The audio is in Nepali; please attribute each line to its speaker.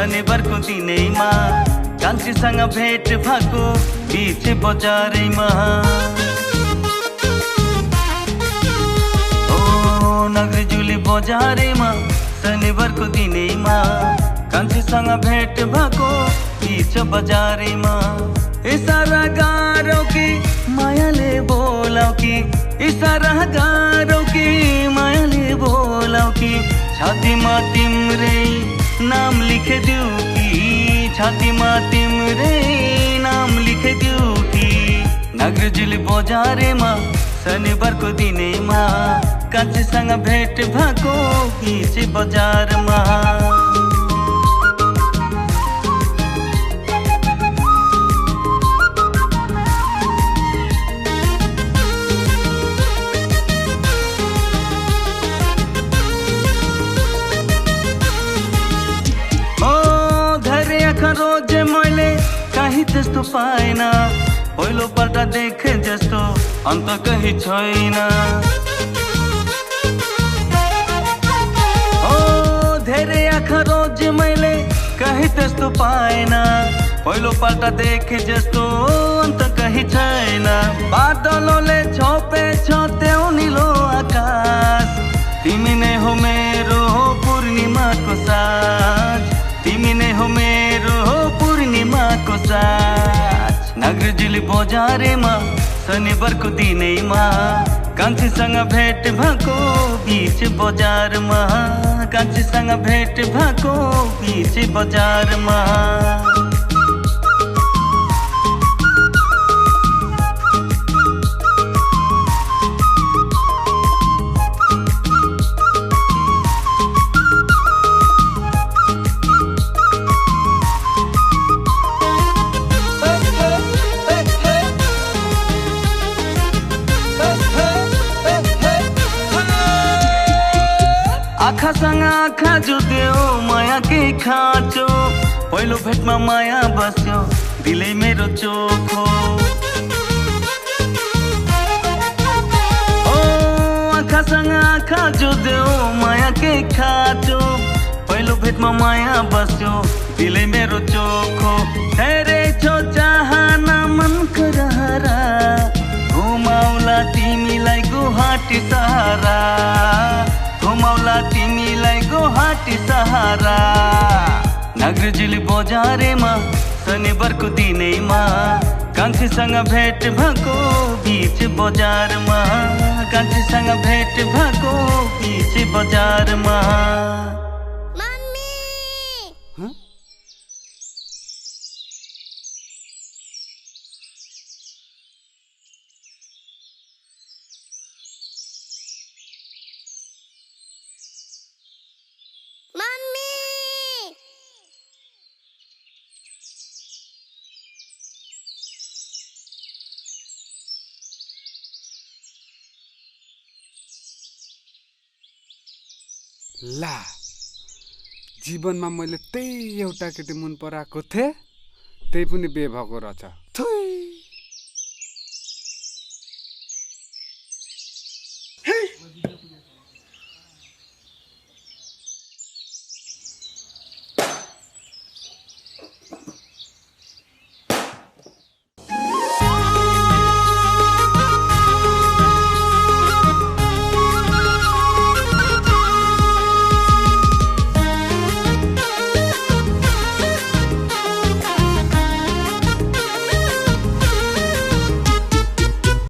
Speaker 1: शनिबारको दिनैमा कान्छीसँग भेट भएको बीच बजारैमा। ओ नगरजुली बजारैमा शनिबारको दिनैमा कान्छीसँग भेट भएको बीच बजारैमा। इसारा गारौ कि मायाले बोलाऊ कि, इसारा गारौ कि मायाले बोलाऊ कि, छातीमा तिम्रै नाम लेखिदेऊ कि, छातीमा तिम्रै नाम लेखिदेऊ कि। नगरजुली बजारैमा शनिबारको दिनैमा कान्छीसँग भेट भएको बीच बजारमा। रोज मैले कहीं त्यस्तो पाएन, पहिलो पल्ट देखे जस्तो अन्त कहीं छैन। ओ धेरै आँखा रोज मैले कहीं त्यस्तो पाएन, पहिलो पल्ट देखे जस्तो अन्त कहीं छैन। बादलले छोपे छ त्यो निलो आकाश, तिमी नै हो मेरो पूर्णिमाको साँझ, तिमी नै हो मेरो पूर्णिमाको साँझ। नगरजुली बजारैमा शनिबारको दिनैमा कान्छीसँग भेट भएको बीच बजारमा, कान्छीसँग भेट भएको बीच बजारमा। आँखासँग आँखा जुट्यो माया के खाँचो, पहिलो भेटमा माया बस्यो दिलै मेरो चोखो। ओ आँखासँग आँखा जुट्यो माया के खाँचो, पहिलो भेटमा माया बस्यो दिलै मेरो चोखो। धेरै छो चाहना मनको रहरा, घुमाउला तिमीलाई गुवाहाटी सहारा, घुमाउला तिमीलाई गुवाहाटी सहारा। नगरजुली बजारैमा शनिबारको दिनैमा कान्छीसँग भेट भएको बीच बजारमा, कान्छीसँग भेट भएको बीच बजारमा।
Speaker 2: ला जीवनमा मैले त्यही एउटा केटी मन पराएको थिएँ, त्यही पनि बिहे भएको रहेछ।